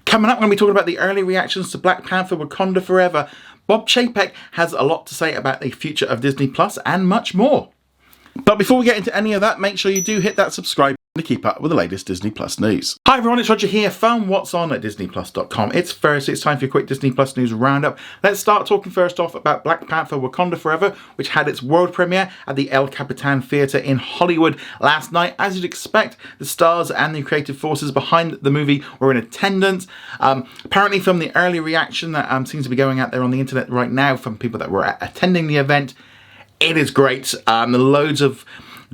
Coming up, I'm going to be talking about the early reactions to Black Panther: Wakanda Forever. Bob Chapek has a lot to say about the future of Disney Plus and much more. But before we get into any of that, make sure you do hit that subscribe to keep up with the latest Disney Plus news. Hi everyone, it's Roger here from What's On at DisneyPlus.com. It's Thursday, it's time for your quick Disney Plus news roundup. Let's start talking first off about Black Panther: Wakanda Forever, which had its world premiere at the El Capitan Theatre in Hollywood last night. As you'd expect, the stars and the creative forces behind the movie were in attendance. Apparently from the early reaction that seems to be going out there on the internet right now from people that were attending the event, it is great. Loads of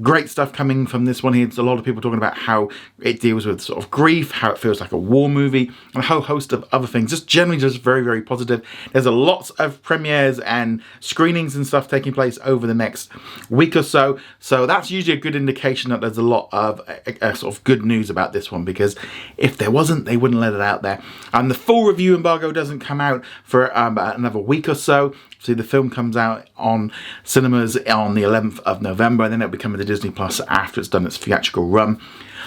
great stuff coming from this one here. There's a lot of people talking about how it deals with sort of grief, how it feels like a war movie, and a whole host of other things. Just generally just very, very positive. There's a lot of premieres and screenings and stuff taking place over the next week or so. So that's usually a good indication that there's a lot of sort of good news about this one, because if there wasn't, they wouldn't let it out there. And the full review embargo doesn't come out for another week or so. So the film comes out on cinemas on the 11th of November, and then it'll be coming to Disney Plus after it's done its theatrical run.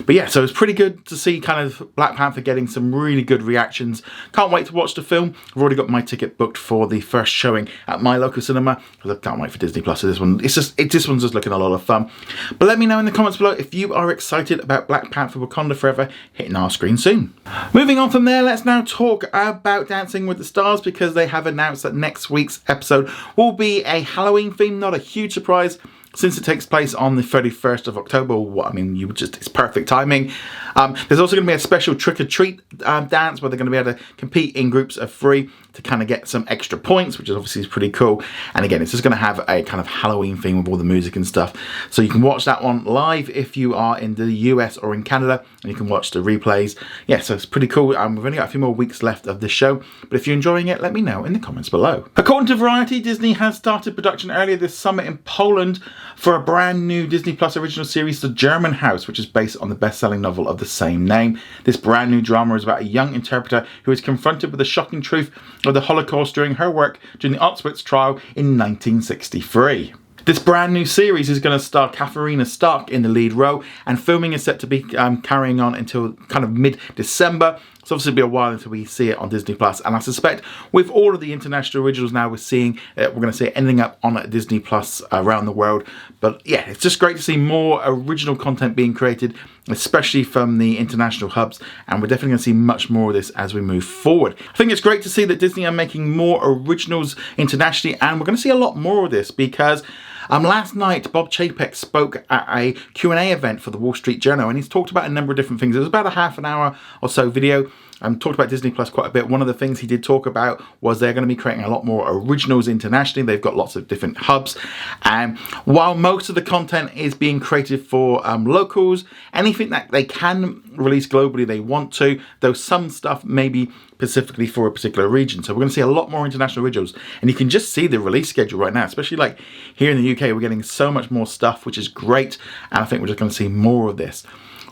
But yeah, so it's pretty good to see kind of Black Panther getting some really good reactions. Can't wait to watch the film. I've already got my ticket booked for the first showing at my local cinema, because I can't wait for Disney Plus. This one, this one's just looking a lot of fun. But let me know in the comments below if you are excited about Black Panther: Wakanda Forever hitting our screen soon. Moving on from there, let's now talk about Dancing with the Stars, because they have announced that next week's episode will be a Halloween theme. Not a huge surprise, since it takes place on the 31st of October. I mean, it's perfect timing. There's also going to be a special trick-or-treat dance where they're going to be able to compete in groups of 3 to kind of get some extra points, which is obviously pretty cool. And again, it's just going to have a kind of Halloween theme with all the music and stuff. So you can watch that one live if you are in the US or in Canada, and you can watch the replays. Yeah, so it's pretty cool. We've only got a few more weeks left of this show, but if you're enjoying it, let me know in the comments below. According to Variety, Disney has started production earlier this summer in Poland for a brand new Disney Plus original series, The German House, which is based on the best-selling novel of the same name. This brand new drama is about a young interpreter who is confronted with the shocking truth of the Holocaust during her work during the Auschwitz trial in 1963. This brand new series is going to star Katharina Stark in the lead role, and filming is set to be carrying on until kind of mid-December. So obviously it'll be a while until we see it on Disney Plus, and I suspect with all of the international originals now we're seeing, we're going to see it ending up on Disney Plus around the world. But yeah, it's just great to see more original content being created, especially from the international hubs, and we're definitely going to see much more of this as we move forward. I think it's great to see that Disney are making more originals internationally, and we're going to see a lot more of this, because last night, Bob Chapek spoke at a Q&A event for the Wall Street Journal, and he's talked about a number of different things. It was about a half an hour or so video. Talked about Disney Plus quite a bit. One of the things he did talk about was they're going to be creating a lot more originals internationally. They've got lots of different hubs. And while most of the content is being created for locals, anything that they can release globally, they want to, though some stuff may be specifically for a particular region. So we're going to see a lot more international originals. And you can just see the release schedule right now, especially like here in the UK, we're getting so much more stuff, which is great. And I think we're just going to see more of this.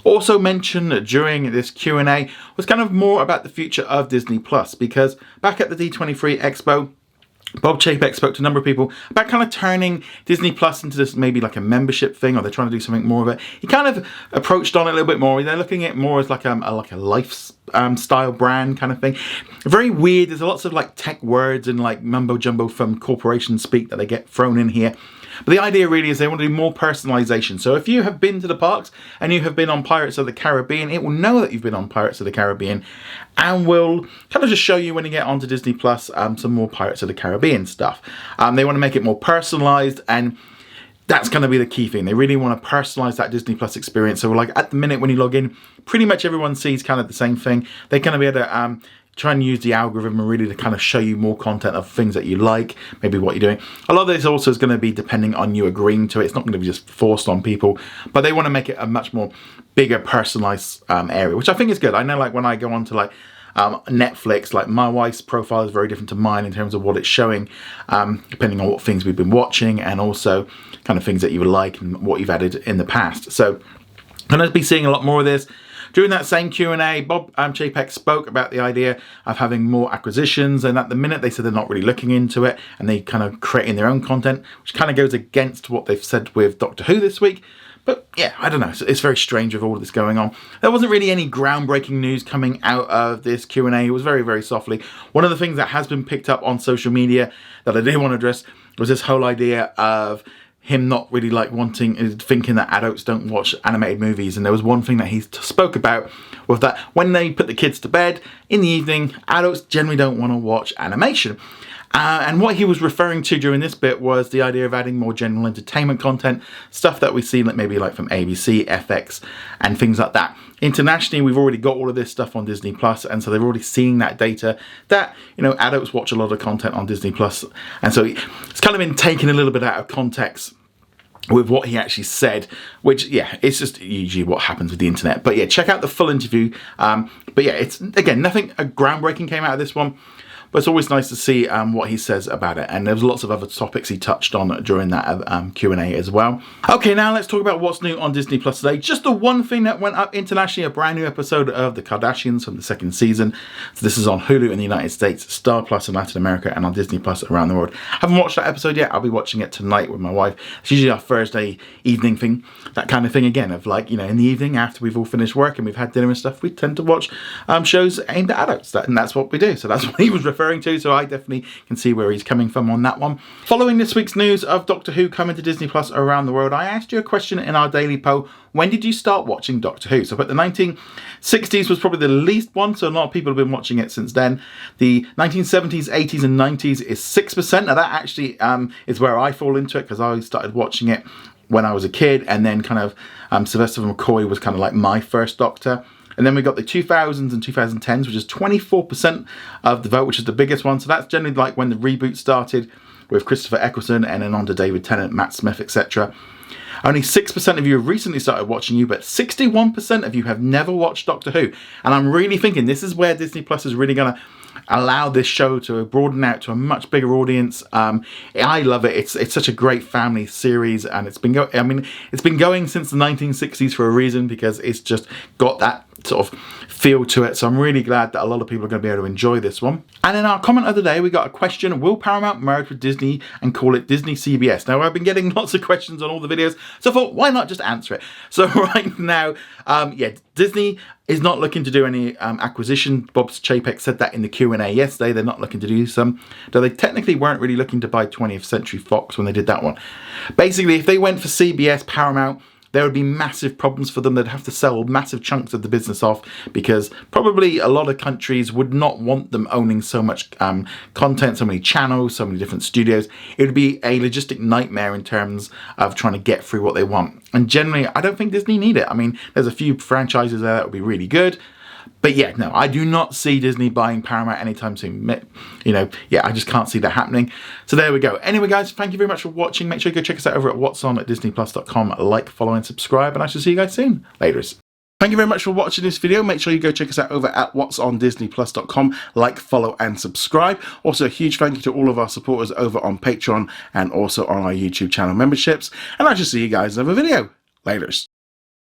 Also mentioned during this Q&A was kind of more about the future of Disney Plus, because back at the D23 Expo, Bob Chapek spoke to a number of people about kind of turning Disney Plus into this maybe like a membership thing, or they're trying to do something more of it. He kind of approached on it a little bit more. They're looking at it more as like a lifestyle brand kind of thing. Very weird. There's lots of like tech words and like mumbo jumbo from corporation speak that they get thrown in here. But the idea really is they want to do more personalization. So if you have been to the parks and you have been on Pirates of the Caribbean, it will know that you've been on Pirates of the Caribbean, and will kind of just show you when you get onto Disney Plus some more Pirates of the Caribbean stuff. They want to make it more personalized, and that's going to be the key thing. They really want to personalize that Disney Plus experience. So like at the minute when you log in, pretty much everyone sees kind of the same thing. They're going to be able to try and use the algorithm and really to kind of show you more content of things that you like, maybe what you're doing. A lot of this also is going to be depending on you agreeing to it. It's not going to be just forced on people, but they want to make it a much more bigger personalized area, which I think is good. I know like when I go on to like Netflix, like my wife's profile is very different to mine in terms of what it's showing, depending on what things we've been watching, and also kind of things that you would like and what you've added in the past. So I'm going to be seeing a lot more of this. During that same Q&A, Bob Chapek spoke about the idea of having more acquisitions, and at the minute they said they're not really looking into it, and they kind of creating their own content, which kind of goes against what they've said with Doctor Who this week. But yeah, I don't know. It's very strange with all of this going on. There wasn't really any groundbreaking news coming out of this Q&A. It was very, very softly. One of the things that has been picked up on social media that I did want to address was this whole idea of him not really like thinking that adults don't watch animated movies. And there was one thing that he spoke about was that when they put the kids to bed in the evening, adults generally don't want to watch animation. And what he was referring to during this bit was the idea of adding more general entertainment content, stuff that we see maybe like from ABC, FX, and things like that. Internationally, we've already got all of this stuff on Disney Plus, and so they're already seeing that data that, you know, adults watch a lot of content on Disney Plus, and so it's kind of been taken a little bit out of context with what he actually said, which, yeah, it's just usually what happens with the internet. But yeah, check out the full interview. But yeah, it's, again, nothing groundbreaking came out of this one. But it's always nice to see what he says about it. And there's lots of other topics he touched on during that Q&A as well. Okay, now let's talk about what's new on Disney Plus today. Just the one thing that went up internationally, a brand new episode of The Kardashians from the second season. So this is on Hulu in the United States, Star Plus in Latin America, and on Disney Plus around the world. Haven't watched that episode yet. I'll be watching it tonight with my wife. It's usually our Thursday evening thing. That kind of thing again, of like, you know, in the evening after we've all finished work and we've had dinner and stuff, we tend to watch shows aimed at adults. And that's what we do. So that's what he was referring to, so I definitely can see where he's coming from on that one. Following this week's news of Doctor Who coming to Disney Plus around the world, I asked you a question in our daily poll: when did you start watching Doctor Who? So, but the 1960s was probably the least one, so a lot of people have been watching it since then. The 1970s, 80s and 90s is 6%. Now that actually is where I fall into it, because I started watching it when I was a kid, and then kind of Sylvester McCoy was kind of like my first Doctor. And then we got the 2000s and 2010s, which is 24% of the vote, which is the biggest one. So that's generally like when the reboot started with Christopher Eccleston and then on to David Tennant, Matt Smith, etc. Only 6% of you have recently started watching you, but 61% of you have never watched Doctor Who. And I'm really thinking this is where Disney Plus is really going to allow this show to broaden out to a much bigger audience. I love it. It's such a great family series, and it's been going since the 1960s for a reason, because it's just got that sort of feel to it. So I'm really glad that a lot of people are going to be able to enjoy this one. And in our comment of the day, we got a question: will Paramount merge with Disney and call it Disney CBS? Now, I've been getting lots of questions on all the videos, so I thought, why not just answer it? So right now, yeah, Disney is not looking to do any acquisition. Bob Chapeks said that in the Q&A yesterday. They're not looking to do some, though they technically weren't really looking to buy 20th Century Fox when they did that one. Basically, if they went for CBS, Paramount, there would be massive problems for them. They'd have to sell massive chunks of the business off, because probably a lot of countries would not want them owning so much content, so many channels, so many different studios. It would be a logistic nightmare in terms of trying to get through what they want. And generally, I don't think Disney need it. I mean, there's a few franchises there that would be really good. But yeah, no, I do not see Disney buying Paramount anytime soon. You know, yeah, I just can't see that happening. So there we go. Anyway, guys, thank you very much for watching. Make sure you go check us out over at whatsonatdisneyplus.com. Like, follow, and subscribe, and I shall see you guys soon. Later. Thank you very much for watching this video. Make sure you go check us out over at whatsondisneyplus.com. Like, follow, and subscribe. Also, a huge thank you to all of our supporters over on Patreon and also on our YouTube channel memberships. And I shall see you guys in another video. Later.